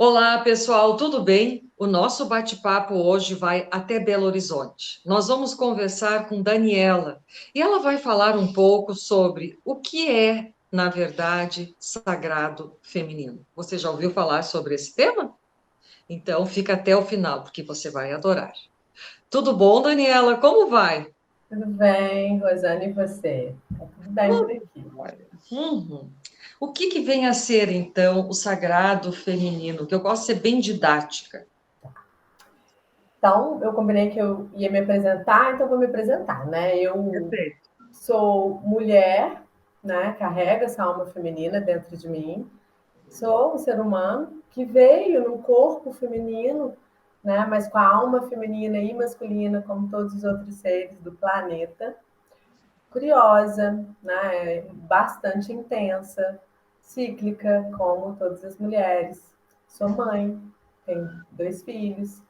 Olá, pessoal, tudo bem? O nosso bate-papo hoje vai até Belo Horizonte. Nós vamos conversar com Daniela e ela vai falar um pouco sobre o que é, na verdade, sagrado feminino. Você já ouviu falar sobre esse tema? Então, fica até o final, porque você vai adorar. Tudo bom, Daniela? Como vai? Tudo bem, Rosane, e você? Tá tudo bem por aqui. Olha, O que vem a ser, então, o sagrado feminino? Que eu gosto de ser bem didática. Então, eu combinei que eu ia me apresentar, então vou me apresentar, né? Eu Perfeito. sou mulher, né? Carrego essa alma feminina dentro de mim. Sou um ser humano que veio num corpo feminino, né? Mas com a alma feminina e masculina, como todos os outros seres do planeta. Curiosa, né? Bastante intensa, cíclica, como todas as mulheres. Sou mãe, tenho 2 filhos.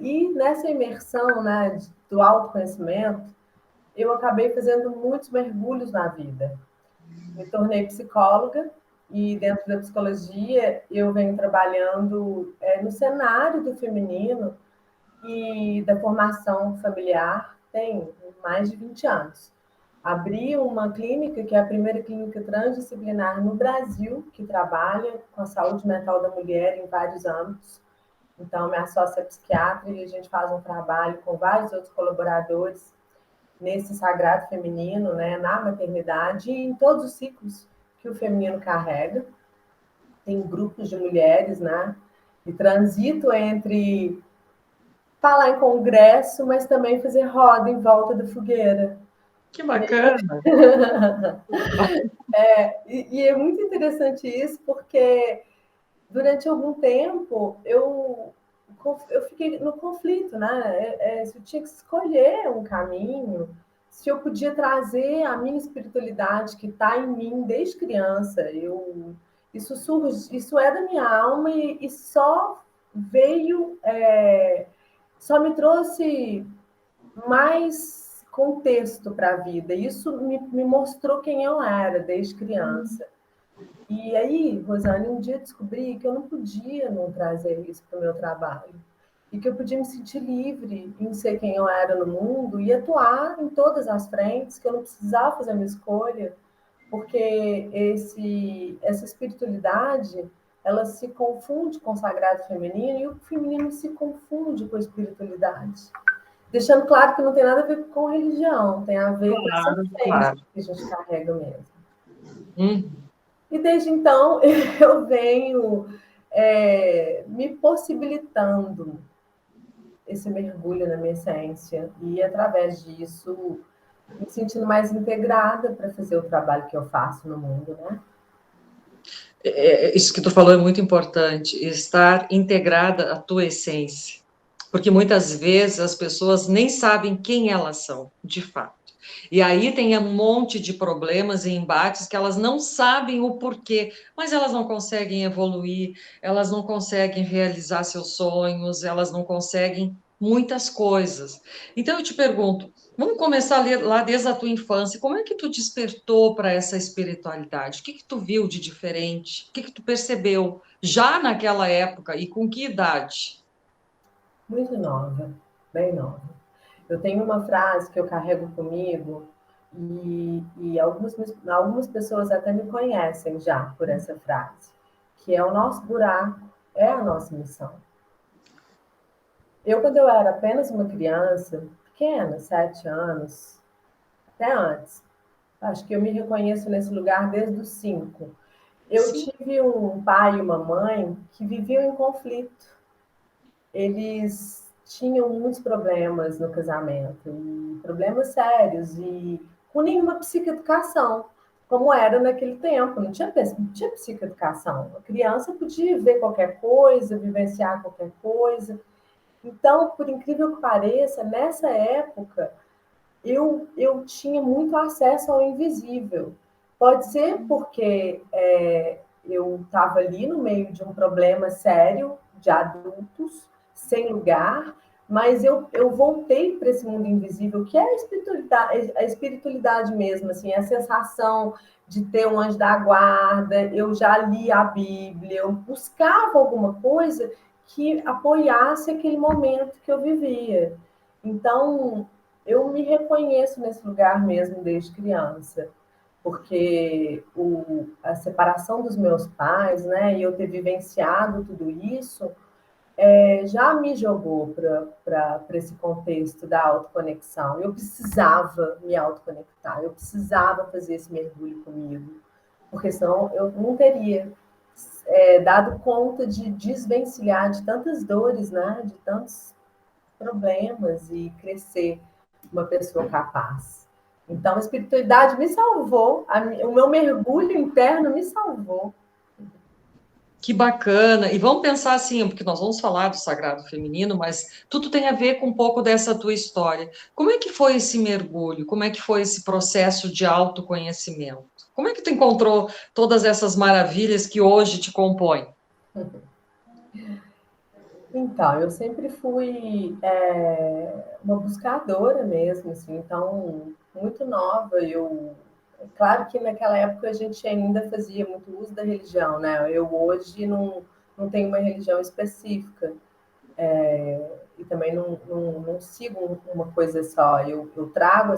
E nessa imersão, né, do autoconhecimento, eu acabei fazendo muitos mergulhos na vida. Me tornei psicóloga e dentro da psicologia eu venho trabalhando no cenário do feminino e da formação familiar tem mais de 20 anos. Abri uma clínica, que é a primeira clínica transdisciplinar no Brasil, que trabalha com a saúde mental da mulher em vários âmbitos. Então, minha sócia é psiquiatra e a gente faz um trabalho com vários outros colaboradores nesse sagrado feminino, né, na maternidade e em todos os ciclos que o feminino carrega. Tem grupos de mulheres, né, e transito entre falar em congresso, mas também fazer roda em volta da fogueira. Que bacana! E é muito interessante isso, porque durante algum tempo eu fiquei no conflito, né? Se eu tinha que escolher um caminho, se eu podia trazer a minha espiritualidade que está em mim desde criança. Isso surge, isso é da minha alma e só veio, só me trouxe mais contexto para a vida. Isso me mostrou quem eu era desde criança. E aí, Rosane, um dia descobri que eu não podia não trazer isso para o meu trabalho. E que eu podia me sentir livre em ser quem eu era no mundo e atuar em todas as frentes, que eu não precisava fazer uma escolha, porque essa espiritualidade, ela se confunde com o sagrado feminino e o feminino se confunde com a espiritualidade. Deixando claro que não tem nada a ver com religião, tem a ver com essa Claro, essência claro. que a gente carrega mesmo. Hum. E desde então eu venho me possibilitando esse mergulho na minha essência e através disso me sentindo mais integrada para fazer o trabalho que eu faço no mundo, né? Isso que tu falou é muito importante, estar integrada à tua essência, porque muitas vezes as pessoas nem sabem quem elas são, de fato. E aí tem um monte de problemas e embates que elas não sabem o porquê, mas elas não conseguem evoluir, elas não conseguem realizar seus sonhos, elas não conseguem muitas coisas. Então eu te pergunto, vamos começar lá desde a tua infância. Como é que tu despertou para essa espiritualidade? O que tu viu de diferente? O que tu percebeu já naquela época e com que idade? Muito nova, bem nova. Eu tenho uma frase que eu carrego comigo e algumas pessoas até me conhecem já por essa frase, que é o nosso buraco é a nossa missão. Quando eu era apenas uma criança, pequena, 7 anos, até antes, acho que eu me reconheço nesse lugar desde os 5. Eu Sim. tive um pai e uma mãe que viviam em conflito. Eles tinham muitos problemas no casamento, e problemas sérios, e com nenhuma psicoeducação, como era naquele tempo. Não tinha psicoeducação. A criança podia ver qualquer coisa, vivenciar qualquer coisa. Então, por incrível que pareça, nessa época eu tinha muito acesso ao invisível. Pode ser porque eu estava ali no meio de um problema sério de adultos, sem lugar, mas eu voltei para esse mundo invisível, que é a espiritualidade mesmo, assim, a sensação de ter um anjo da guarda. Eu já li a Bíblia, eu buscava alguma coisa que apoiasse aquele momento que eu vivia. Então, eu me reconheço nesse lugar mesmo desde criança, porque a separação dos meus pais, né, e eu ter vivenciado tudo isso, já me jogou para esse contexto da autoconexão. Eu precisava me autoconectar, eu precisava fazer esse mergulho comigo, porque senão eu não teria dado conta de desvencilhar de tantas dores, né, de tantos problemas e crescer uma pessoa capaz. Então, a espiritualidade me salvou, o meu mergulho interno me salvou. Que bacana! E vamos pensar assim, porque nós vamos falar do sagrado feminino, mas tudo tem a ver com um pouco dessa tua história. Como é que foi esse mergulho? Como é que foi esse processo de autoconhecimento? Como é que tu encontrou todas essas maravilhas que hoje te compõem? Então, eu sempre fui uma buscadora mesmo, assim, então, muito nova, claro que naquela época a gente ainda fazia muito uso da religião, né? Eu hoje não tenho uma religião específica, e também não sigo uma coisa só. Eu trago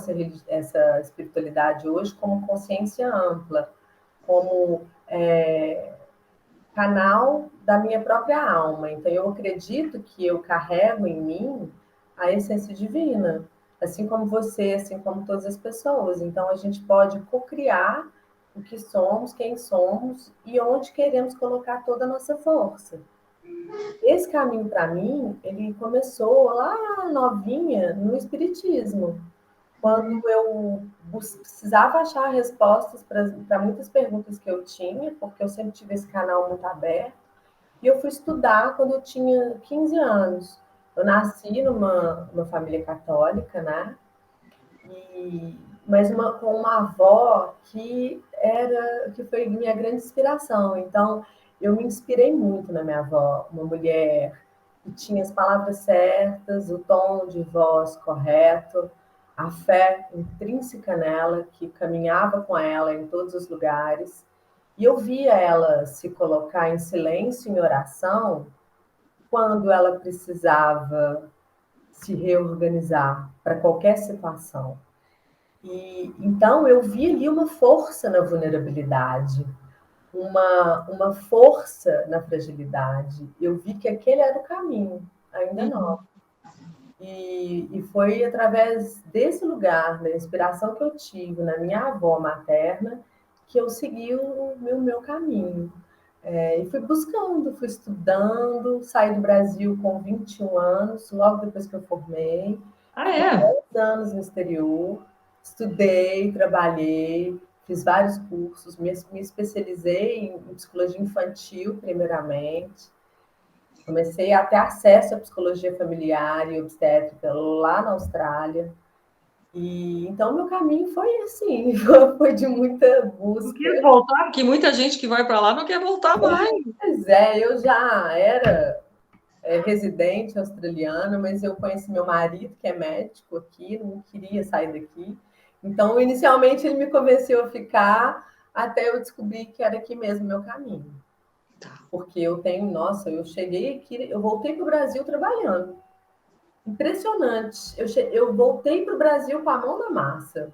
essa espiritualidade hoje como consciência ampla, como canal da minha própria alma. Então, eu acredito que eu carrego em mim a essência divina, assim como você, assim como todas as pessoas. Então, a gente pode co-criar o que somos, quem somos e onde queremos colocar toda a nossa força. Esse caminho, para mim, ele começou lá novinha no Espiritismo, quando eu precisava achar respostas para muitas perguntas que eu tinha, porque eu sempre tive esse canal muito aberto. E eu fui estudar quando eu tinha 15 anos. Eu nasci numa família católica, né? Mas com uma avó que foi minha grande inspiração. Então, eu me inspirei muito na minha avó, uma mulher que tinha as palavras certas, o tom de voz correto, a fé intrínseca nela, que caminhava com ela em todos os lugares. E eu via ela se colocar em silêncio, em oração, quando ela precisava se reorganizar para qualquer situação. E então eu vi ali uma força na vulnerabilidade, uma força na fragilidade. Eu vi que aquele era o caminho, ainda não. Uhum. E foi através desse lugar, da inspiração que eu tive na minha avó materna, que eu segui o meu caminho. E fui buscando, fui estudando, saí do Brasil com 21 anos, logo depois que eu formei, Ah, é? 10 anos no exterior, estudei, trabalhei, fiz vários cursos, me especializei em psicologia infantil, primeiramente. Comecei a ter acesso à psicologia familiar e obstétrica lá na Austrália. E então meu caminho foi assim, foi de muita Não busca. quis voltar, porque muita gente que vai para lá não quer voltar mais. Pois é, eu já era residente australiana, mas eu conheci meu marido, que é médico aqui, não queria sair daqui. Então, inicialmente, ele me convenceu a ficar, até eu descobrir que era aqui mesmo meu caminho. Porque eu tenho, nossa, eu cheguei aqui, eu voltei para o Brasil trabalhando. Impressionante. Eu voltei para o Brasil com a mão na massa.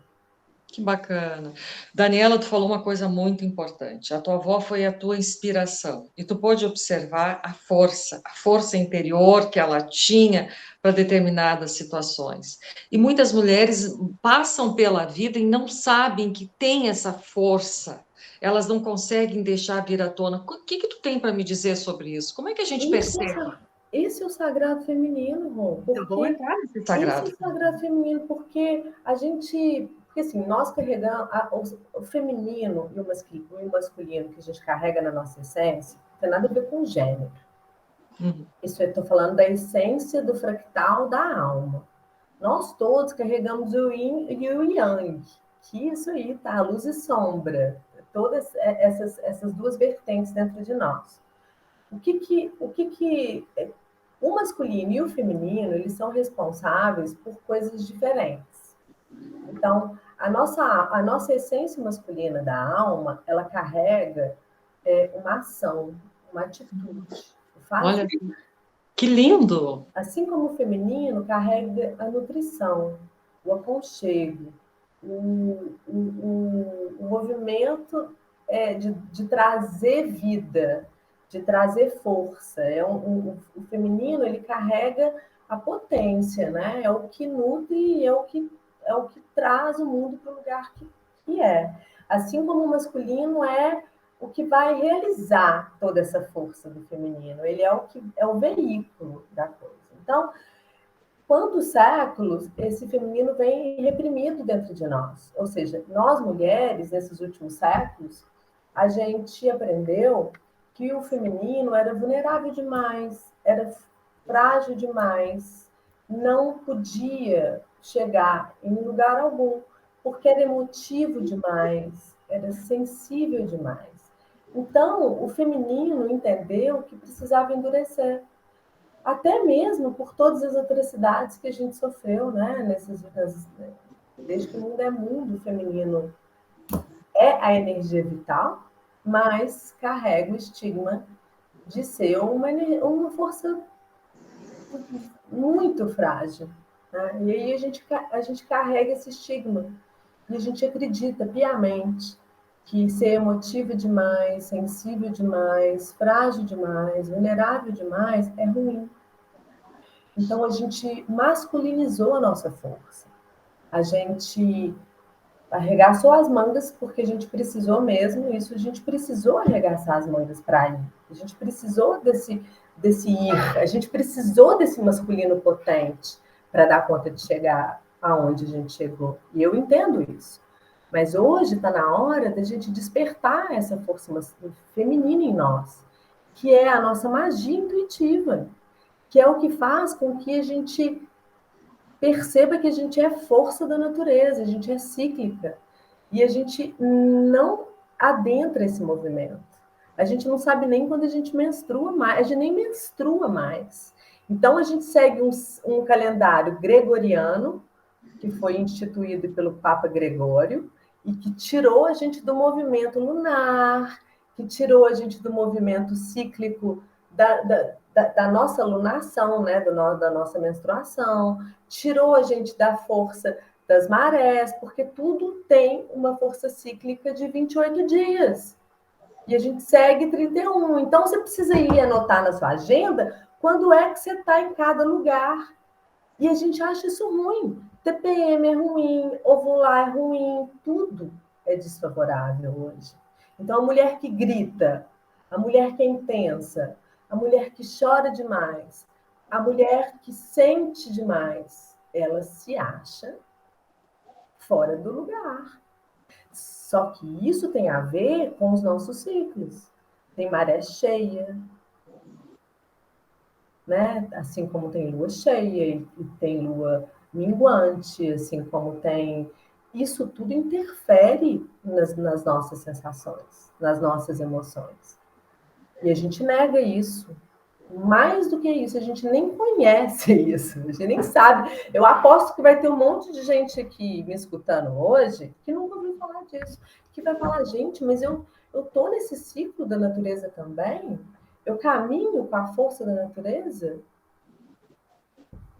Que bacana. Daniela, tu falou uma coisa muito importante. A tua avó foi a tua inspiração. E tu pôde observar a força interior que ela tinha para determinadas situações. E muitas mulheres passam pela vida e não sabem que tem essa força. Elas não conseguem deixar vir à tona. O que que tu tem para me dizer sobre isso? Como é que a gente Esse é percebe? esse é o sagrado feminino, Rô, Então, vamos porque entrar nesse esse é sagrado. o sagrado feminino, porque a gente. Porque assim, nós carregamos. O feminino e o masculino que a gente carrega na nossa essência não tem nada a ver com gênero. Uhum. Isso eu estou falando da essência do fractal da alma. Nós todos carregamos o yin e o yang, que isso aí tá, luz e sombra, todas essas duas vertentes dentro de nós. O que que O masculino e o feminino, eles são responsáveis por coisas diferentes. Então, a nossa essência masculina da alma, ela carrega uma ação, uma atitude, o Olha, fazer. que lindo! Assim como o feminino carrega a nutrição, o aconchego, o movimento de trazer vida, de trazer força. O feminino ele carrega a potência, né? É o que nutre e é o que traz o mundo para o lugar que é. Assim como o masculino é o que vai realizar toda essa força do feminino. Ele é o veículo da coisa. Então, quantos séculos esse feminino vem reprimido dentro de nós? Ou seja, nós mulheres, nesses últimos séculos, a gente aprendeu que o feminino era vulnerável demais, era frágil demais, não podia chegar em lugar algum, porque era emotivo demais, era sensível demais. Então, o feminino entendeu que precisava endurecer, até mesmo por todas as atrocidades que a gente sofreu, né? Desde que o mundo é mundo, o feminino é a energia vital, mas carrega o estigma de ser uma força muito frágil. Né? E aí a gente carrega esse estigma e a gente acredita piamente que ser emotivo demais, sensível demais, frágil demais, vulnerável demais é ruim. Então a gente masculinizou a nossa força. A gente arregaçou as mangas porque a gente precisou mesmo, isso a gente precisou arregaçar as mangas para ir. A gente precisou desse ir, a gente precisou desse masculino potente para dar conta de chegar aonde a gente chegou. E eu entendo isso. Mas hoje está na hora da gente despertar essa força feminina em nós, que é a nossa magia intuitiva, que é o que faz com que a gente perceba que a gente é força da natureza, a gente é cíclica. E a gente não adentra esse movimento. A gente não sabe nem quando a gente menstrua mais, a gente nem menstrua mais. Então a gente segue um calendário gregoriano, que foi instituído pelo Papa Gregório, e que tirou a gente do movimento lunar, que tirou a gente do movimento cíclico da nossa lunação, né? Da nossa menstruação, tirou a gente da força das marés, porque tudo tem uma força cíclica de 28 dias. E a gente segue 31. Então você precisa ir anotar na sua agenda quando é que você está em cada lugar. E a gente acha isso ruim. TPM é ruim, ovular é ruim, tudo é desfavorável hoje. Então, a mulher que grita, a mulher que é intensa, a mulher que chora demais, a mulher que sente demais, ela se acha fora do lugar. Só que isso tem a ver com os nossos ciclos. Tem maré cheia, né? Assim como tem lua cheia e tem lua minguante, assim como tem. Isso tudo interfere nas nossas sensações, nas nossas emoções. E a gente nega isso. Mais do que isso, a gente nem conhece isso, a gente nem sabe. Eu aposto que vai ter um monte de gente aqui me escutando hoje que nunca ouviu falar disso, que vai falar, gente, mas eu tô nesse ciclo da natureza também? Eu caminho com a força da natureza?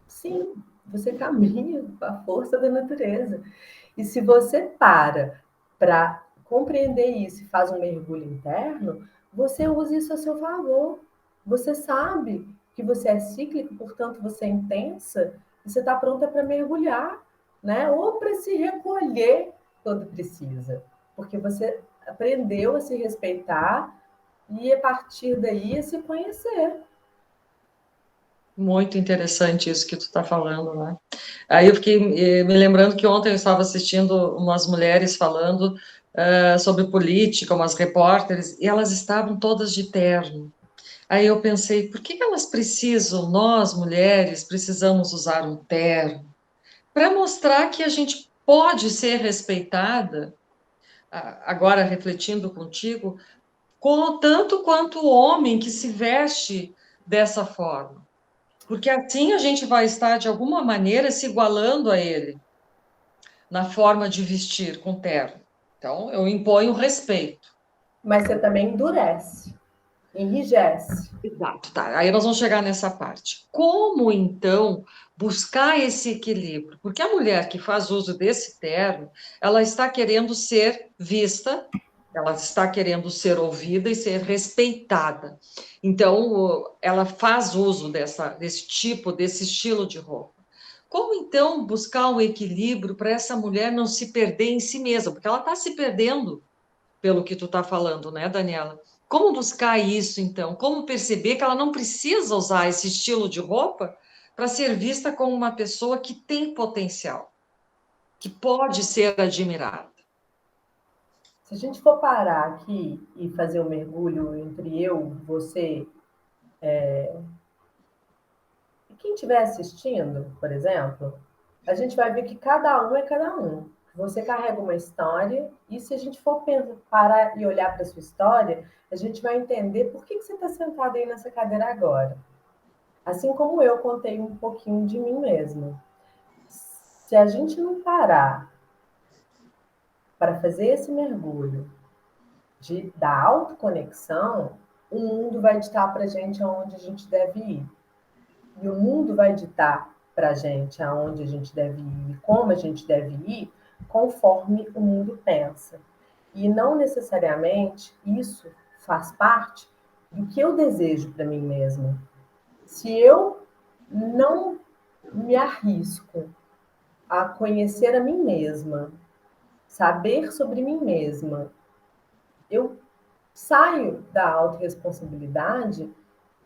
Sim, você caminha com a força da natureza. E se você para compreender isso e faz um mergulho interno, você usa isso a seu favor. Você sabe que você é cíclico, portanto você é intensa, e você está pronta para mergulhar, né? Ou para se recolher quando precisa. Porque você aprendeu a se respeitar e a partir daí a se conhecer. Muito interessante isso que tu está falando, né? Aí eu fiquei me lembrando que ontem eu estava assistindo umas mulheres falando sobre política, umas repórteres, e elas estavam todas de terno. Aí eu pensei, por que elas precisam, nós mulheres, precisamos usar um terno? Para mostrar que a gente pode ser respeitada, agora refletindo contigo, tanto quanto o homem que se veste dessa forma. Porque assim a gente vai estar, de alguma maneira, se igualando a ele na forma de vestir com terno. Então, eu imponho respeito. Mas você também endurece, enrijece. Exato, tá. Aí nós vamos chegar nessa parte. Como então buscar esse equilíbrio? Porque a mulher que faz uso desse terno, ela está querendo ser vista, ela está querendo ser ouvida e ser respeitada. Então, ela faz uso desse tipo, desse estilo de roupa. Como então buscar um equilíbrio para essa mulher não se perder em si mesma? Porque ela está se perdendo pelo que tu está falando, né, Daniela? Como buscar isso, então? Como perceber que ela não precisa usar esse estilo de roupa para ser vista como uma pessoa que tem potencial, que pode ser admirada? Se a gente for parar aqui e fazer um mergulho entre eu, você e quem estiver assistindo, por exemplo, a gente vai ver que cada um é cada um. Você carrega uma história, e se a gente for parar e olhar para a sua história, a gente vai entender por que você está sentado aí nessa cadeira agora. Assim como eu contei um pouquinho de mim mesma. Se a gente não parar para fazer esse mergulho da autoconexão, o mundo vai ditar para a gente aonde a gente deve ir. E o mundo vai ditar para a gente aonde a gente deve ir, como a gente deve ir, conforme o mundo pensa. E não necessariamente isso faz parte do que eu desejo para mim mesma. Se eu não me arrisco a conhecer a mim mesma, saber sobre mim mesma, eu saio da autorresponsabilidade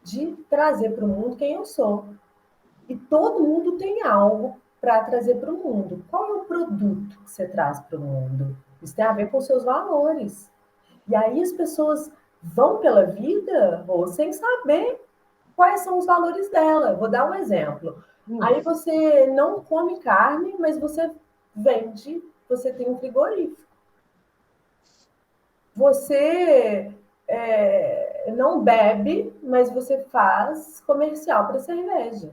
de trazer para o mundo quem eu sou. E todo mundo tem algo para trazer para o mundo. Qual é o produto que você traz para o mundo? Isso tem a ver com seus valores. E aí as pessoas vão pela vida ou sem saber quais são os valores dela. Vou dar um exemplo. Aí você não come carne, mas você vende, você tem um frigorífico. Você não bebe, mas você faz comercial para cerveja.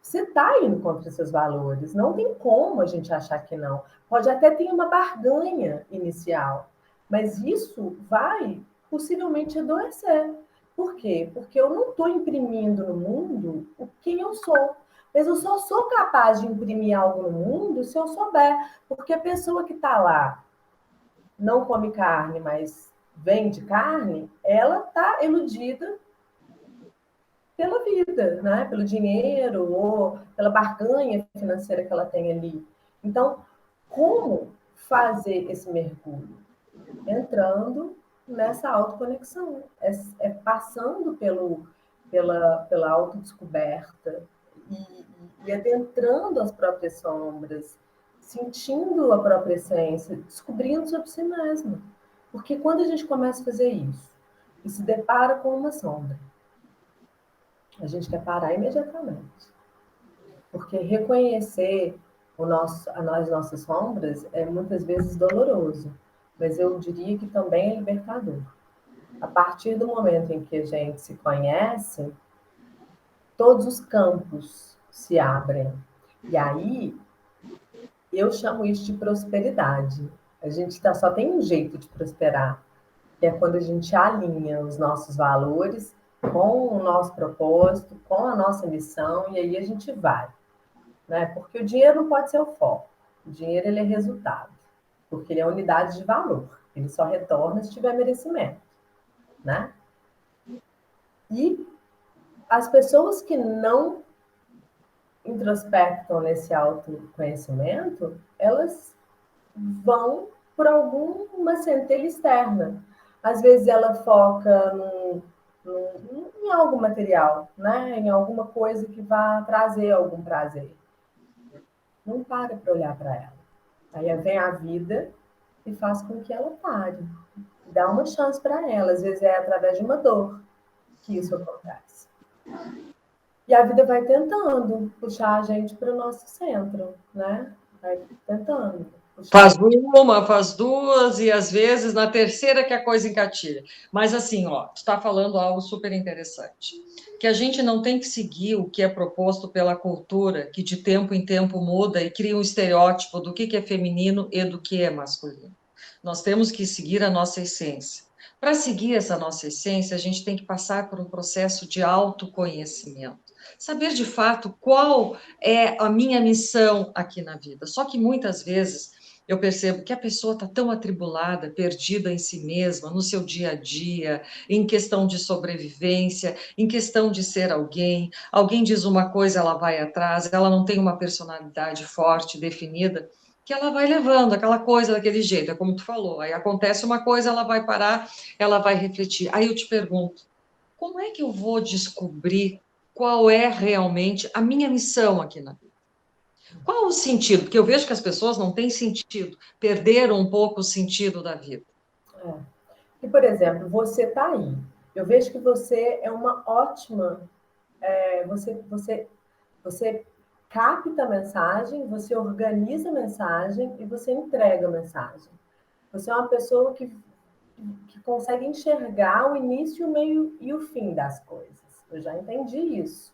Você está indo contra seus valores. Não tem como a gente achar que não. Pode até ter uma barganha inicial, mas isso vai possivelmente adoecer. Por quê? Porque eu não estou imprimindo no mundo quem eu sou. Mas eu só sou capaz de imprimir algo no mundo se eu souber. Porque a pessoa que está lá não come carne, mas vende carne, ela está iludida pela vida, né? Pelo dinheiro ou pela barganha financeira que ela tem ali. Então, como fazer esse mergulho? Entrando nessa autoconexão, passando pela autodescoberta e adentrando as próprias sombras, sentindo a própria essência, descobrindo sobre si mesma. Porque quando a gente começa a fazer isso e se depara com uma sombra, a gente quer parar imediatamente. Porque reconhecer as nossas sombras é muitas vezes doloroso, mas eu diria que também é libertador. A partir do momento em que a gente se conhece, todos os campos se abrem. E aí eu chamo isso de prosperidade. A gente só tem um jeito de prosperar, que é quando a gente alinha os nossos valores com o nosso propósito, com a nossa missão, e aí a gente vai, né? Porque o dinheiro não pode ser o foco. O dinheiro ele é resultado, porque ele é unidade de valor. Ele só retorna se tiver merecimento, né? E as pessoas que não introspectam nesse autoconhecimento, elas vão por alguma centelha externa. Às vezes ela foca em algo material, né? Em alguma coisa que vá trazer algum prazer. Não para olhar para ela. Aí vem a vida e faz com que ela pare. Dá uma chance para ela. Às vezes é através de uma dor que isso acontece. E a vida vai tentando puxar a gente para o nosso centro, né? Vai tentando. puxar. Faz uma, faz duas, e às vezes na terceira que a coisa encatilha. Mas assim, ó, tu está falando algo super interessante. Que a gente não tem que seguir o que é proposto pela cultura, que de tempo em tempo muda e cria um estereótipo do que é feminino e do que é masculino. Nós temos que seguir a nossa essência. Para seguir essa nossa essência, a gente tem que passar por um processo de autoconhecimento. Saber de fato qual é a minha missão aqui na vida. Só que muitas vezes eu percebo que a pessoa está tão atribulada, perdida em si mesma, no seu dia a dia, em questão de sobrevivência, em questão de ser alguém. Alguém diz uma coisa, ela vai atrás, ela não tem uma personalidade forte, definida, que ela vai levando aquela coisa daquele jeito, é como tu falou. Aí acontece uma coisa, ela vai parar, ela vai refletir. Aí eu te pergunto, como é que eu vou descobrir qual é realmente a minha missão aqui na vida? Qual o sentido? Porque eu vejo que as pessoas não têm sentido, perderam um pouco o sentido da vida. É. E, por exemplo, você está aí. Eu vejo que você é uma ótima. Você capta a mensagem, você organiza a mensagem e você entrega a mensagem. Você é uma pessoa que consegue enxergar o início, o meio e o fim das coisas. Eu já entendi isso.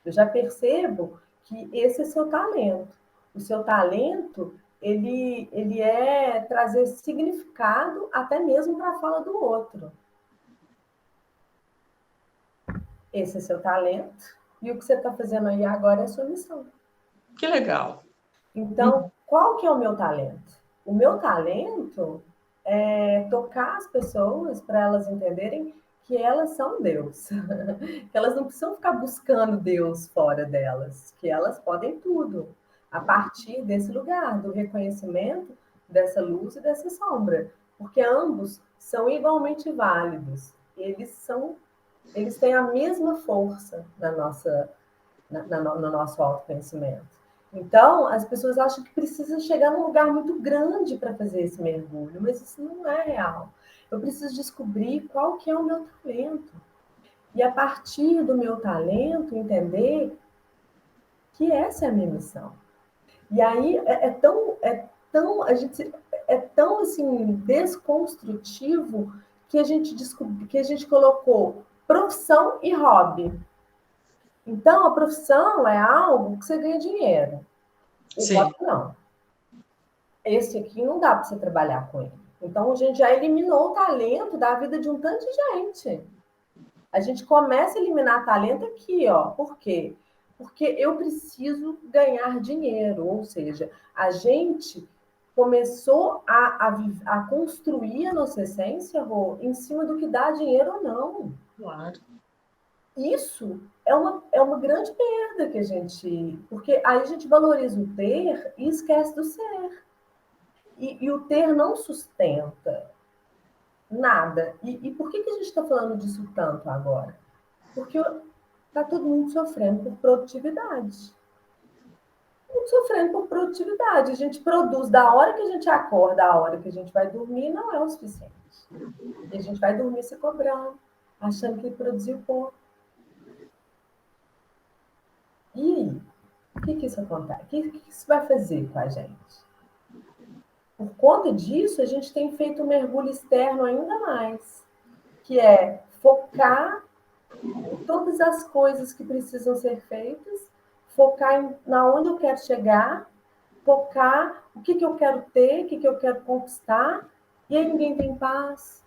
Eu já percebo que esse é seu talento. O seu talento, ele é trazer significado até mesmo para a fala do outro. Esse é seu talento. E o que você está fazendo aí agora é a sua missão. Que legal. Então, qual que é o meu talento? O meu talento é tocar as pessoas para elas entenderem que elas são Deus, que elas não precisam ficar buscando Deus fora delas, que elas podem tudo, a partir desse lugar, do reconhecimento dessa luz e dessa sombra, porque ambos são igualmente válidos, eles têm a mesma força no nosso autoconhecimento. Então, as pessoas acham que precisa chegar num lugar muito grande para fazer esse mergulho, mas isso não é real. Eu preciso descobrir qual que é o meu talento. E a partir do meu talento, entender que essa é a minha missão. E aí a gente é tão assim desconstrutivo que a gente descobriu, que a gente colocou profissão e hobby. Então, a profissão é algo que você ganha dinheiro. O Sim. hobby não. Esse aqui não dá para você trabalhar com ele. Então, a gente já eliminou o talento da vida de um tanto de gente. A gente começa a eliminar talento aqui, ó. Por quê? Porque eu preciso ganhar dinheiro. Ou seja, a gente começou a construir a nossa essência, Rô, em cima do que dá dinheiro ou não. Claro. Isso é uma grande perda que a gente. Porque aí a gente valoriza o ter e esquece do ser. E o ter não sustenta nada. E por que a gente está falando disso tanto agora? Porque está todo mundo sofrendo por produtividade. Todo sofrendo por produtividade. A gente produz da hora que a gente acorda, à hora que a gente vai dormir, não é o suficiente. E a gente vai dormir se cobrando, achando que produziu pouco. E aí? O que isso acontece? O que isso vai fazer com a gente? Por conta disso, a gente tem feito um mergulho externo ainda mais, que é focar em todas as coisas que precisam ser feitas, focar na onde eu quero chegar, focar o que eu quero ter, o que eu quero conquistar, e aí ninguém tem paz,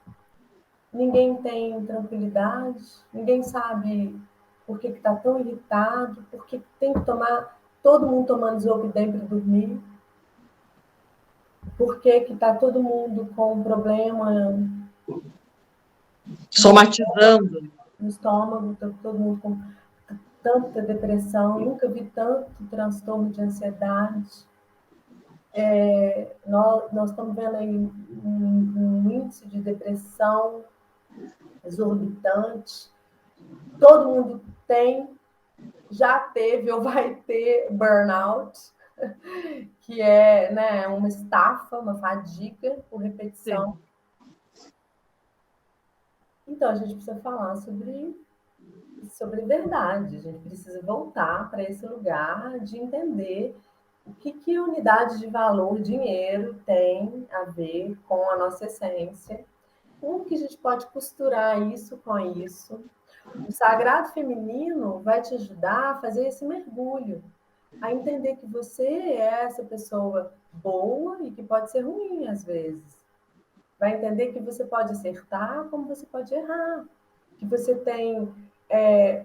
ninguém tem tranquilidade, ninguém sabe por que está tão irritado, por que tem que tomar, todo mundo tomando Zolpidem para dormir, por que está todo mundo com um problema Somatizando. no estômago, tá todo mundo com tanta depressão, nunca vi tanto transtorno de ansiedade. Nós estamos vendo aí um índice de depressão exorbitante. Todo mundo tem, já teve ou vai ter burnout, que é, né, uma estafa, uma fadiga por repetição. Sim. Então, a gente precisa falar sobre verdade. A gente precisa voltar para esse lugar de entender o que unidade de valor, dinheiro, tem a ver com a nossa essência? Como que a gente pode costurar isso com isso? O sagrado feminino vai te ajudar a fazer esse mergulho, a entender que você é essa pessoa boa e que pode ser ruim às vezes. Vai entender que você pode acertar como você pode errar. Que você tem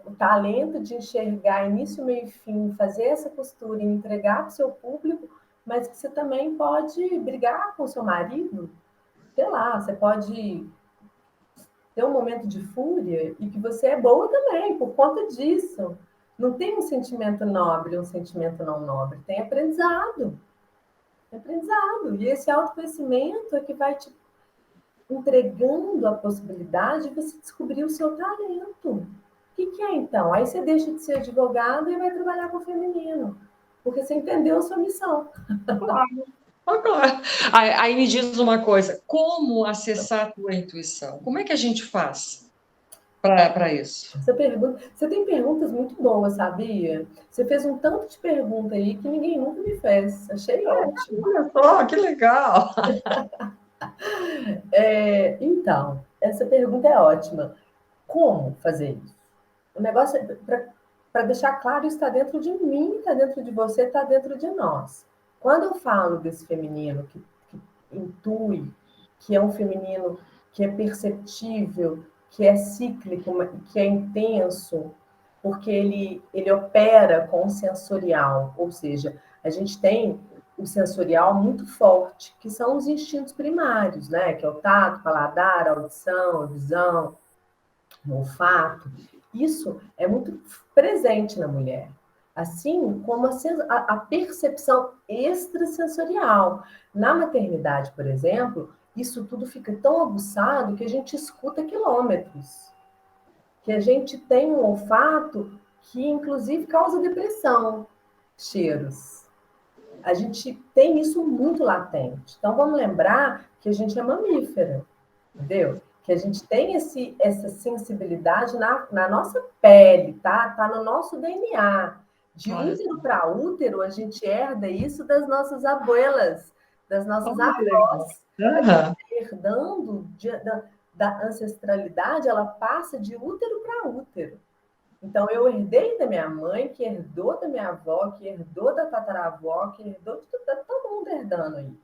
o talento de enxergar início, meio e fim, fazer essa costura e entregar para o seu público, mas que você também pode brigar com o seu marido. Sei lá, você pode ter um momento de fúria e que você é boa também, por conta disso. Não tem um sentimento nobre, um sentimento não nobre. Tem aprendizado. Tem aprendizado. E esse autoconhecimento é que vai te entregando a possibilidade de você descobrir o seu talento. O que é então? Aí você deixa de ser advogado e vai trabalhar com o feminino, porque você entendeu a sua missão. Claro. Claro. Aí me diz uma coisa, como acessar a tua intuição? Como é que a gente faz para isso? Você tem perguntas muito boas, sabia? Você fez um tanto de pergunta aí que ninguém nunca me fez. Achei ótimo. Olha só, que legal! Então, essa pergunta é ótima. Como fazer isso? O negócio é para deixar claro, isso está dentro de mim, está dentro de você, está dentro de nós. Quando eu falo desse feminino que intui, que é um feminino que é perceptível, que é cíclico, que é intenso, porque ele opera com o sensorial, ou seja, a gente tem o sensorial muito forte, que são os instintos primários, né? Que é o tato, paladar, audição, visão, o olfato. Isso é muito presente na mulher. Assim como a percepção extrasensorial. Na maternidade, por exemplo, isso tudo fica tão aguçado que a gente escuta quilômetros. Que a gente tem um olfato que, inclusive, causa depressão. Cheiros. A gente tem isso muito latente. Então, vamos lembrar que a gente é mamífera, entendeu? Que a gente tem essa sensibilidade na nossa pele, tá? Tá no nosso DNA. De Olha, útero para útero, a gente herda isso das nossas abuelas, das nossas olha que legal. avós. A gente Aham. tá herdando da ancestralidade, ela passa de útero para útero. Então, eu herdei da minha mãe, que herdou da minha avó, que herdou da tataravó, que herdou de tudo, tá todo mundo herdando aí.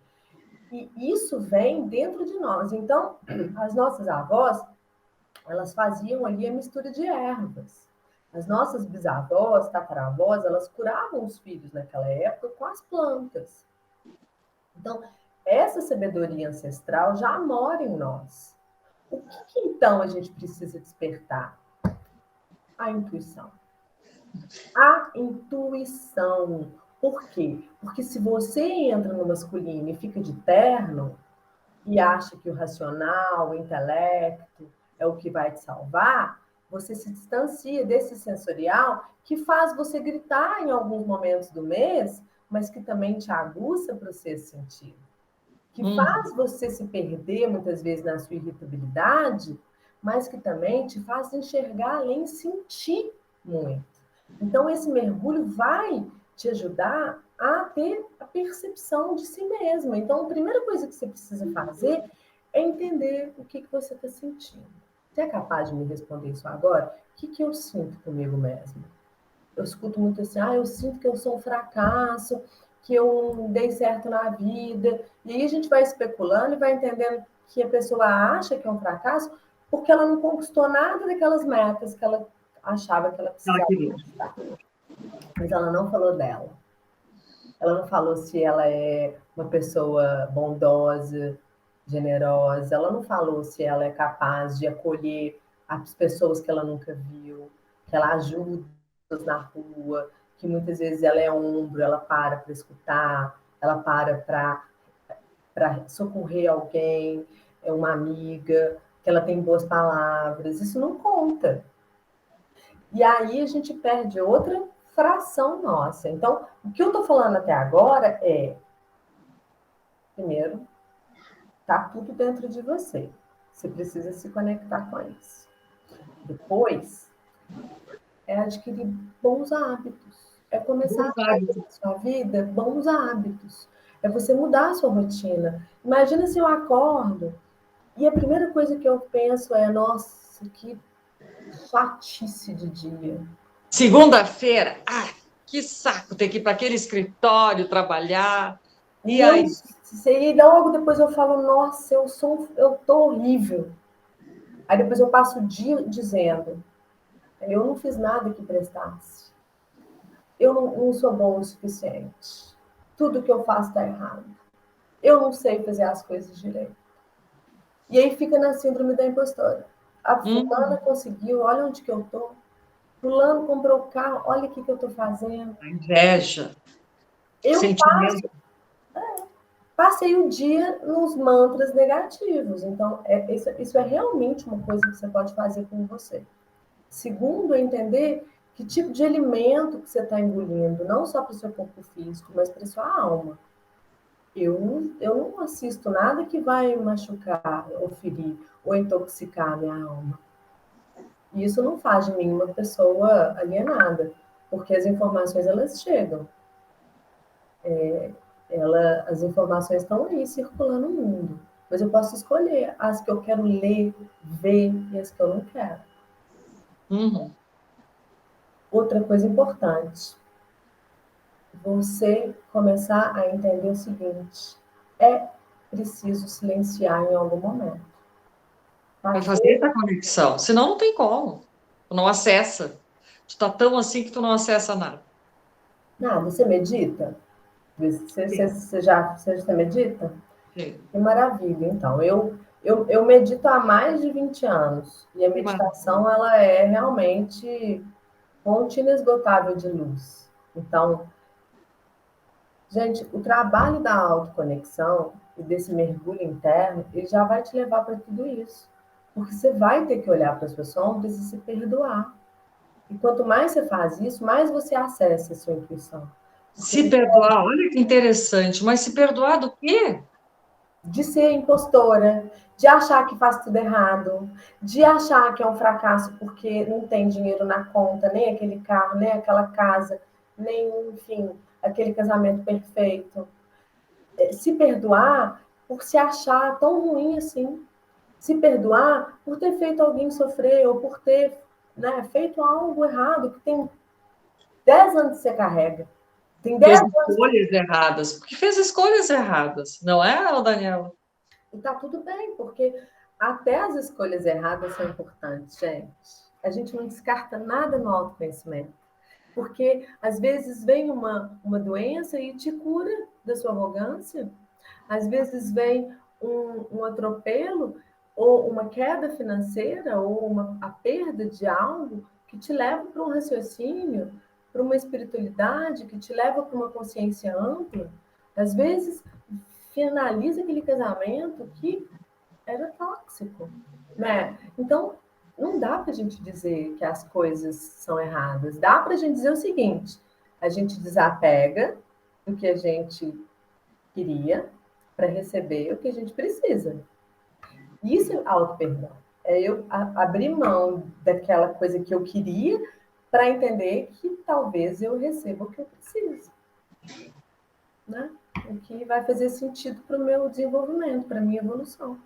E isso vem dentro de nós. Então, as nossas avós, elas faziam ali a mistura de ervas. As nossas bisavós, tataravós, elas curavam os filhos naquela época com as plantas. Então, essa sabedoria ancestral já mora em nós. O que então a gente precisa despertar? A intuição. A intuição. Por quê? Porque se você entra no masculino e fica de terno, e acha que o racional, o intelecto é o que vai te salvar, você se distancia desse sensorial que faz você gritar em alguns momentos do mês, mas que também te aguça para o sexto sentido. Que faz você se perder muitas vezes na sua irritabilidade, mas que também te faz enxergar além e sentir muito. Então, esse mergulho vai te ajudar a ter a percepção de si mesma. Então, a primeira coisa que você precisa fazer é entender o que você está sentindo. Você é capaz de me responder isso agora? O que eu sinto comigo mesma? Eu escuto muito assim, eu sinto que eu sou um fracasso, que eu não dei certo na vida. E aí a gente vai especulando e vai entendendo que a pessoa acha que é um fracasso porque ela não conquistou nada daquelas metas que ela achava que ela Ela precisava queria. conquistar. Mas ela não falou dela. Ela não falou se ela é uma pessoa bondosa, generosa. Ela não falou se ela é capaz de acolher as pessoas que ela nunca viu, que ela ajuda na rua, que muitas vezes ela é ombro, ela para escutar, ela para socorrer alguém, é uma amiga, que ela tem boas palavras. Isso não conta. E aí a gente perde outra fração nossa. Então, o que eu estou falando até agora é, primeiro, tá tudo dentro de você. Você precisa se conectar com isso. Depois, é adquirir bons hábitos. É começar Bons a trazer hábitos. na sua vida bons hábitos. É você mudar a sua rotina. Imagina se eu acordo e a primeira coisa que eu penso é, nossa, que chatice de dia. Segunda-feira, que saco ter que ir para aquele escritório trabalhar. E E eu aí? sei, logo depois eu falo, nossa, eu tô horrível. Aí depois eu passo o dia dizendo, eu não fiz nada que prestasse. Eu não sou bom o suficiente. Tudo que eu faço está errado. Eu não sei fazer as coisas direito. E aí fica na síndrome da impostora. A fulana Hum, conseguiu, olha onde que eu tô. Fulano comprou o carro, olha o que eu tô fazendo. a inveja, Eu sentimento. passei o dia nos mantras negativos. Então, isso é realmente uma coisa que você pode fazer com você. Segundo, é entender que tipo de alimento que você está engolindo, não só para o seu corpo físico, mas para a sua alma. Eu não assisto nada que vai machucar, ou ferir, ou intoxicar a minha alma. E isso não faz de mim uma pessoa alienada, porque as informações elas chegam. As informações estão aí circulando no mundo. Mas eu posso escolher as que eu quero ler, ver e as que eu não quero. Uhum. Outra coisa importante, você começar a entender o seguinte: é preciso silenciar em algum momento. Para Às fazer vezes, essa conexão. Senão não tem como. Tu não acessa. Tu está tão assim que tu não acessa nada. nada, você medita? Sim, Você já medita? sim. Que maravilha. Então, eu medito há mais de 20 anos. E a Que maravilha. meditação, ela é realmente fonte inesgotável de luz. Então, gente, o trabalho da autoconexão e desse mergulho interno, ele já vai te levar para tudo isso. Porque você vai ter que olhar para as suas sombras e se perdoar. E quanto mais você faz isso, mais você acessa a sua intuição. Porque Se perdoar, olha que interessante, mas se perdoar do quê? de ser impostora, de achar que faz tudo errado, de achar que é um fracasso porque não tem dinheiro na conta, nem aquele carro, nem aquela casa, nem, enfim, aquele casamento perfeito. Se perdoar por se achar tão ruim assim. Se perdoar por ter feito alguém sofrer ou por ter, né, feito algo errado que tem 10 anos que você carrega. Tem Fez 10 anos que escolhas erradas. Porque fez escolhas erradas, não é, Daniela? e tá tudo bem, porque até as escolhas erradas são importantes, gente. A gente não descarta nada no autoconhecimento. Porque às vezes vem uma doença e te cura da sua arrogância. Às vezes vem um atropelo, ou uma queda financeira, ou a perda de algo que te leva para um raciocínio, para uma espiritualidade, que te leva para uma consciência ampla. Às vezes finaliza aquele casamento que era tóxico, né? Então, não dá para a gente dizer que as coisas são erradas. Dá para a gente dizer o seguinte: a gente desapega do que a gente queria para receber o que a gente precisa. Isso é auto-perdão. É eu abrir mão daquela coisa que eu queria para entender que talvez eu receba o que eu preciso, né? O que vai fazer sentido para o meu desenvolvimento, para a minha evolução.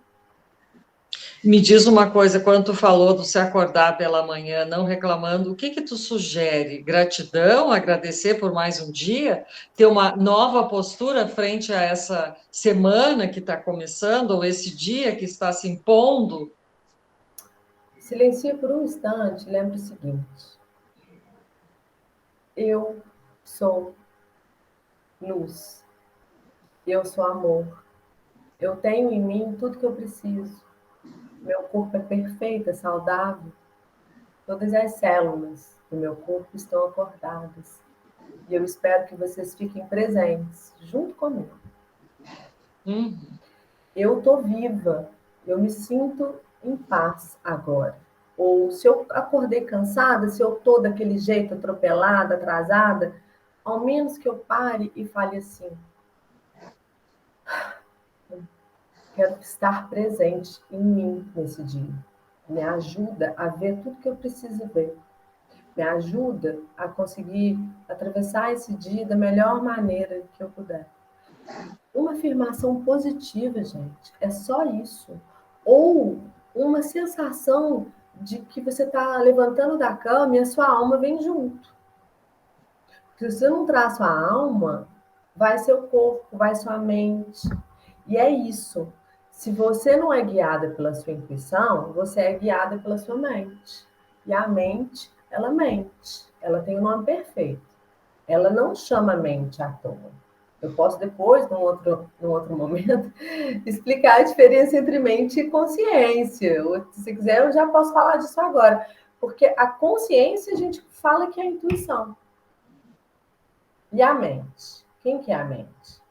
Me diz uma coisa, quando tu falou do se acordar pela manhã não reclamando, o que que tu sugere? Gratidão, agradecer por mais um dia, ter uma nova postura frente a essa semana que está começando, ou esse dia que está se impondo? Silencia por um instante, lembre o seguinte: eu sou luz, eu sou amor, eu tenho em mim tudo que eu preciso. Meu corpo é perfeito, é saudável. Todas as células do meu corpo estão acordadas. E eu espero que vocês fiquem presentes junto comigo. Hum, Eu estou viva, eu me sinto em paz agora. Ou se eu acordei cansada, se eu estou daquele jeito atropelada, atrasada, ao menos que eu pare e fale assim: quero estar presente em mim nesse dia. Me ajuda a ver tudo que eu preciso ver. me ajuda a conseguir atravessar esse dia da melhor maneira que eu puder. Uma afirmação positiva, gente, é só isso. Ou uma sensação de que você está levantando da cama e a sua alma vem junto. Se você não traz sua alma, vai seu corpo, vai sua mente. E é isso. Se você não é guiada pela sua intuição, você é guiada pela sua mente. E a mente, ela mente. Ela tem o nome perfeito. Ela não chama mente à toa. Eu posso depois, num outro momento, explicar a diferença entre mente e consciência. Ou, se quiser, eu já posso falar disso agora. Porque a consciência, a gente fala que é a intuição. E a mente? Quem que é a mente?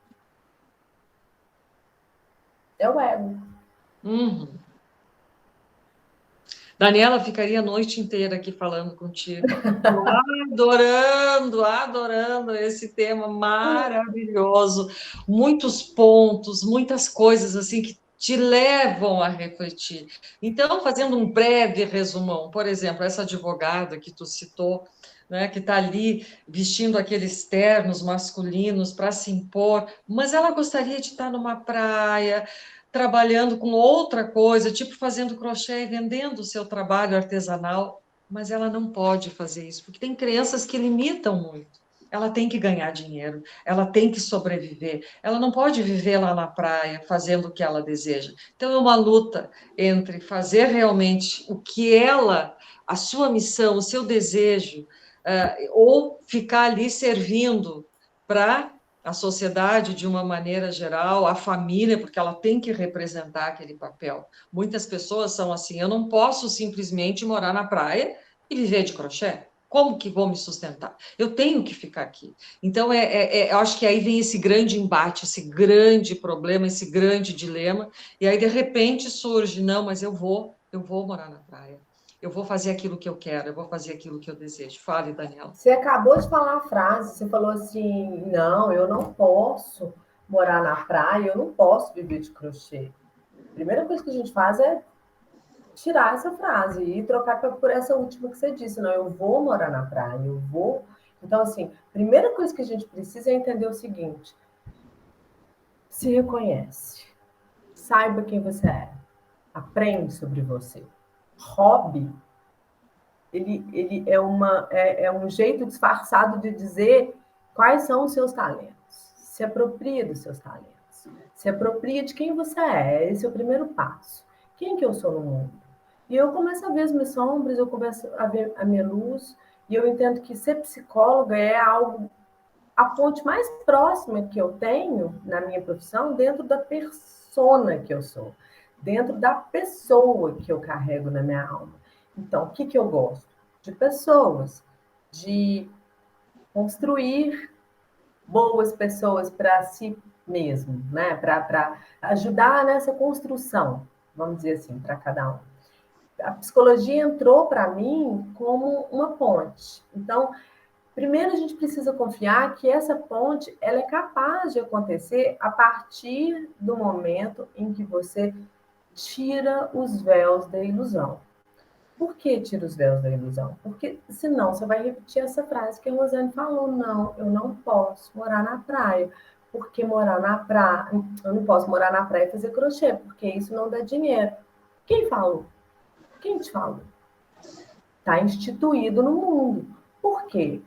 É o ego. Uhum. Daniela, ficaria a noite inteira aqui falando contigo. Tô adorando, adorando esse tema maravilhoso. Muitos pontos, muitas coisas assim que te levam a refletir. Então, fazendo um breve resumão, por exemplo, essa advogada que tu citou, né, que está ali vestindo aqueles ternos masculinos para se impor, mas ela gostaria de estar numa praia, trabalhando com outra coisa, tipo fazendo crochê e vendendo o seu trabalho artesanal, mas ela não pode fazer isso, porque tem crianças que limitam muito. Ela tem que ganhar dinheiro, ela tem que sobreviver, ela não pode viver lá na praia fazendo o que ela deseja. Então é uma luta entre fazer realmente o que ela, a sua missão, o seu desejo, ou ficar ali servindo para a sociedade de uma maneira geral, a família, porque ela tem que representar aquele papel. Muitas pessoas são assim: eu não posso simplesmente morar na praia e viver de crochê. Como que vou me sustentar? Eu tenho que ficar aqui. Então, eu acho que aí vem esse grande embate, esse grande problema, esse grande dilema, e aí, de repente, surge: não, mas eu vou morar na praia. Eu vou fazer aquilo que eu quero, eu vou fazer aquilo que eu desejo. Fale, Daniela. Você acabou de falar a frase, você falou assim, não, eu não posso morar na praia, eu não posso viver de crochê. A primeira coisa que a gente faz é tirar essa frase e trocar por essa última que você disse, não, eu vou morar na praia, eu vou. Então, assim, a primeira coisa que a gente precisa é entender o seguinte: se reconhece, saiba quem você é, aprende sobre você. Hobby, ele é um jeito disfarçado de dizer quais são os seus talentos. Se apropria dos seus talentos. Se apropria de quem você é. Esse é o primeiro passo. Quem que eu sou no mundo? E eu começo a ver as minhas sombras, eu começo a ver a minha luz, e eu entendo que ser psicóloga é algo, a ponte mais próxima que eu tenho na minha profissão, dentro da persona que eu sou, dentro da pessoa que eu carrego na minha alma. Então, o que, que eu gosto? De pessoas, de construir boas pessoas para si mesmo, né? Para ajudar nessa construção, vamos dizer assim, para cada um. A psicologia entrou para mim como uma ponte. Então, primeiro a gente precisa confiar que essa ponte ela é capaz de acontecer a partir do momento em que você tira os véus da ilusão. Por que tira os véus da ilusão? Porque senão você vai repetir essa frase que a Rosane falou: não, eu não posso morar na praia. Porque morar na praia, eu não posso morar na praia e fazer crochê, porque isso não dá dinheiro. Quem falou? Quem te falou? Está instituído no mundo. Por quê?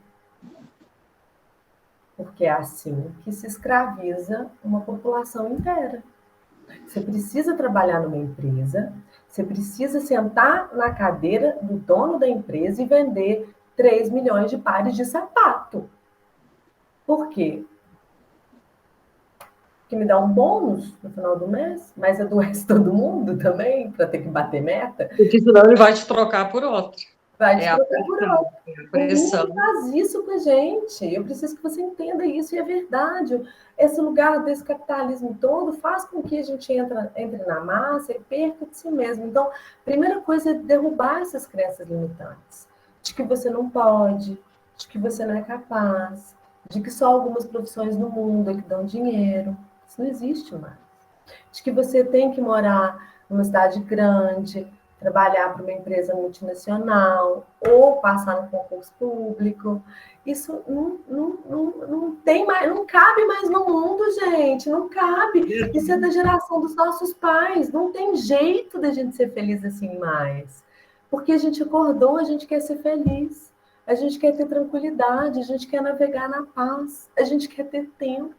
Porque é assim que se escraviza uma população inteira. Você precisa trabalhar numa empresa, você precisa sentar na cadeira do dono da empresa e vender 3 milhões de pares de sapato. Por quê? Porque me dá um bônus no final do mês, mas adoece todo mundo também, para ter que bater meta. Porque senão ele vai te trocar por outro. Vai te É a trocar por pressão, outro. é a O mundo pressão. faz isso com a gente. Eu preciso que você entenda isso, e é verdade. Esse lugar desse capitalismo todo faz com que a gente entre na massa e perca de si mesmo. Então, a primeira coisa é derrubar essas crenças limitantes. De que você não pode, de que você não é capaz, de que só algumas profissões no mundo é que dão dinheiro. Isso não existe mais. De que você tem que morar numa cidade grande, trabalhar para uma empresa multinacional ou passar no concurso público. Isso não tem mais, não cabe mais no mundo, gente, não cabe. Isso é da geração dos nossos pais, não tem jeito da gente ser feliz assim mais. Porque a gente acordou, a gente quer ser feliz, a gente quer ter tranquilidade, a gente quer navegar na paz, a gente quer ter tempo.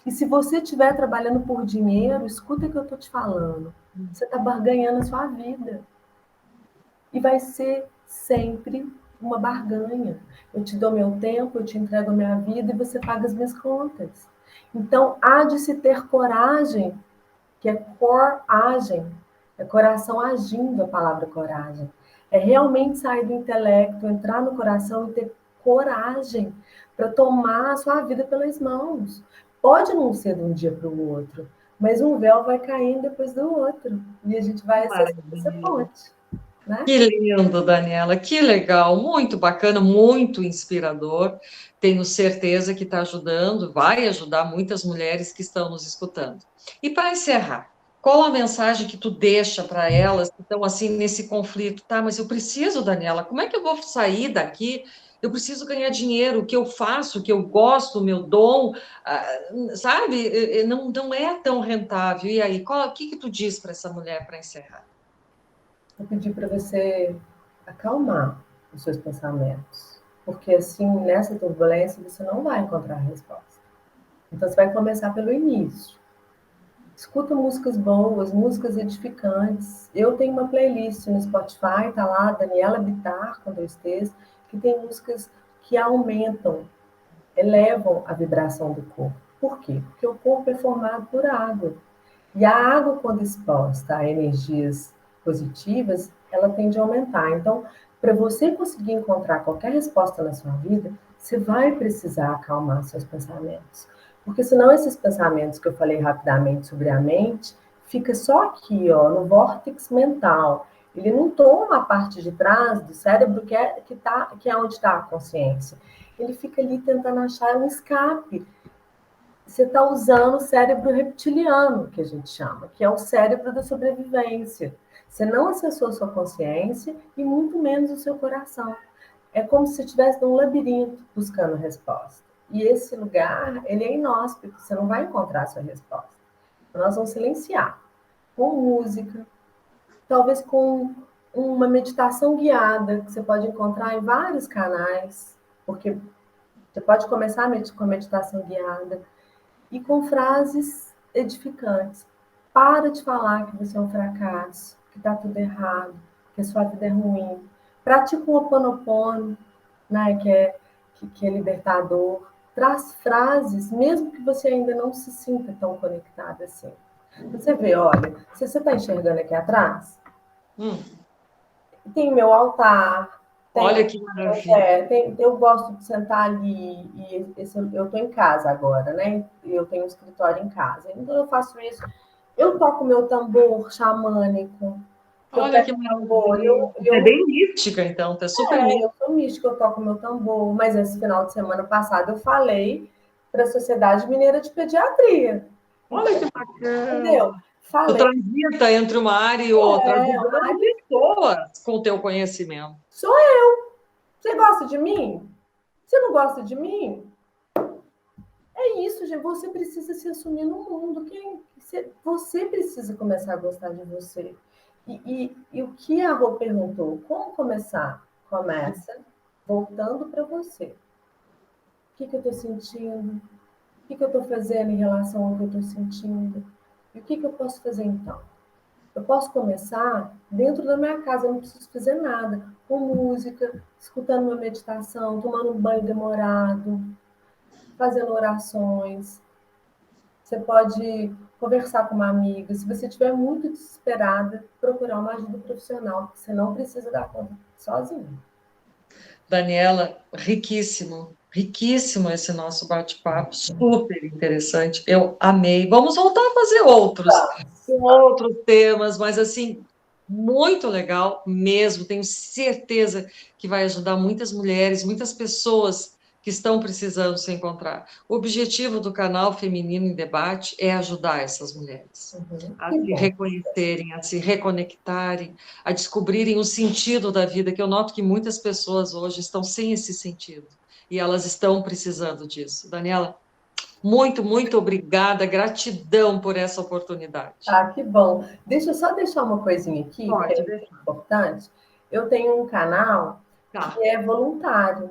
E se você estiver trabalhando por dinheiro, escuta o que eu estou te falando. Você está barganhando a sua vida. E vai ser sempre uma barganha. Eu te dou meu tempo, eu te entrego a minha vida e você paga as minhas contas. Então, há de se ter coragem, que é coragem, é coração agindo a palavra coragem. É realmente sair do intelecto, entrar no coração e ter coragem para tomar a sua vida pelas mãos. Pode não ser de um dia para o outro, mas um véu vai caindo depois do outro. E a gente vai acessando essa ponte. Né? Que lindo, Daniela, que legal, muito bacana, muito inspirador. Tenho certeza que está ajudando, vai ajudar muitas mulheres que estão nos escutando. E para encerrar, qual a mensagem que tu deixa para elas que estão assim nesse conflito? Tá, mas eu preciso, Daniela, como é que eu vou sair daqui? Eu preciso ganhar dinheiro, o que eu faço, o que eu gosto, o meu dom, sabe? Não é tão rentável. E aí, o que tu diz para essa mulher para encerrar? Vou pedir para você acalmar os seus pensamentos, porque assim, nessa turbulência, você não vai encontrar a resposta. Então, você vai começar pelo início. Escuta músicas boas, músicas edificantes. Eu tenho uma playlist no Spotify, tá lá, Daniela Bittar, com 2 T's, que tem músicas que aumentam, elevam a vibração do corpo. Por quê? Porque o corpo é formado por água. E a água, quando exposta a energias positivas, ela tende a aumentar. Então, para você conseguir encontrar qualquer resposta na sua vida, você vai precisar acalmar seus pensamentos. Porque senão esses pensamentos que eu falei rapidamente sobre a mente, fica só aqui, ó, no vórtex mental. Ele não toma a parte de trás do cérebro que é onde está a consciência. Ele fica ali tentando achar um escape. Você está usando o cérebro reptiliano, que a gente chama, que é o cérebro da sobrevivência. Você não acessou sua consciência e muito menos o seu coração. É como se estivesse num labirinto buscando resposta. E esse lugar, ele é inóspito, você não vai encontrar a sua resposta. Nós vamos silenciar com música, talvez com uma meditação guiada, que você pode encontrar em vários canais, porque você pode começar com a meditação guiada, e com frases edificantes. Para de falar que você é um fracasso, que está tudo errado, que a sua vida é ruim. Pratica o Ho Oponopono, né, que é libertador. Traz frases, mesmo que você ainda não se sinta tão conectada assim. Você vê, olha, se você está enxergando aqui atrás, tem meu altar, Olha que maravilha. eu gosto de sentar ali, eu estou em casa agora, né? Eu tenho um escritório em casa, então eu faço isso. Eu toco meu tambor xamânico, eu Olha pego que o tambor, maravilha. É bem mística, então, tá super mística. eu sou mística, eu toco meu tambor, mas esse final de semana passado eu falei para a Sociedade Mineira de Pediatria, Olha que bacana. entendeu? Tu Falei, transita entre uma área e outra, ajudando Mari, pessoas com o teu conhecimento. sou eu. Você gosta de mim? Você não gosta de mim? É isso, gente. Você precisa se assumir no mundo. Você precisa começar a gostar de você. E o que a Rô perguntou? Como começar? Começa voltando para você. O que eu estou sentindo? O que eu estou fazendo em relação ao que eu estou sentindo? E o que eu posso fazer então? Eu posso começar dentro da minha casa, eu não preciso fazer nada. Com música, escutando uma meditação, tomando um banho demorado, fazendo orações. Você pode conversar com uma amiga. Se você estiver muito desesperada, procurar uma ajuda profissional, porque você não precisa dar conta sozinho. Daniela, riquíssimo, riquíssimo esse nosso bate-papo, super interessante. Eu amei. Vamos voltar a fazer outros, com outros temas, mas assim, muito legal mesmo. Tenho certeza que vai ajudar muitas mulheres, muitas pessoas que estão precisando se encontrar. O objetivo do canal Feminino em Debate é ajudar essas mulheres a Que se bom. reconhecerem, a se reconectarem, a descobrirem o sentido da vida, que eu noto que muitas pessoas hoje estão sem esse sentido, e elas estão precisando disso. Daniela, muito, muito obrigada, gratidão por essa oportunidade. Ah, que bom. Deixa eu só deixar uma coisinha aqui, que Pode é deixar. importante. Eu tenho um canal que Tá. é voluntário.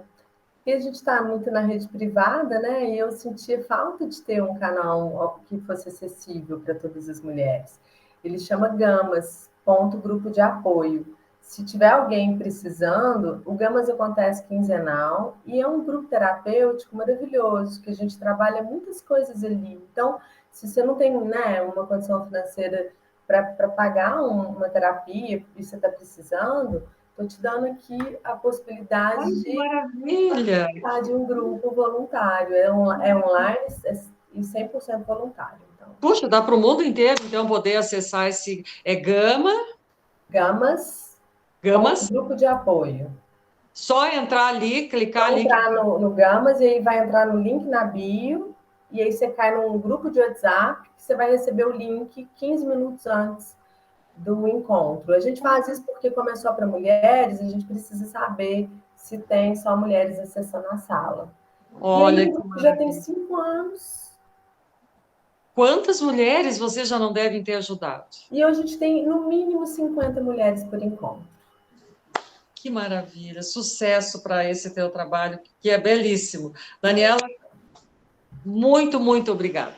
E a gente está muito na rede privada, né? E eu sentia falta de ter um canal que fosse acessível para todas as mulheres. Ele chama Gamas, ponto grupo de apoio. Se tiver alguém precisando, o Gamas acontece quinzenal e é um grupo terapêutico maravilhoso, que a gente trabalha muitas coisas ali. Então, se você não tem, né, uma condição financeira para pagar uma terapia e você está precisando, estou te dando aqui a Ai, possibilidade que de maravilha! participar de um grupo voluntário. É online e 100% voluntário. Então, Puxa, dá para o mundo inteiro, então, poder acessar esse Gamas, Gamas, grupo de apoio. só entrar ali, clicar Vai ali. entrar no Gamas e aí vai entrar no link na bio. E aí você cai num grupo de WhatsApp que você vai receber o link 15 minutos antes do encontro. A gente faz isso porque começou para mulheres, a gente precisa saber se tem só mulheres acessando a sala. E aí Olha o que grupo já tem maravilha. 5 anos. Quantas mulheres vocês já não devem ter ajudado? E hoje a gente tem no mínimo 50 mulheres por encontro. Que maravilha, sucesso para esse teu trabalho, que é belíssimo. Daniela, muito, muito obrigada.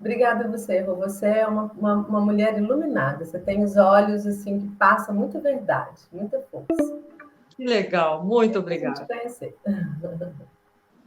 Obrigada a você, Rô. Você é uma mulher iluminada. Você tem os olhos assim que passam muita verdade, muita força. Que legal, muito A gente obrigada. conhecer.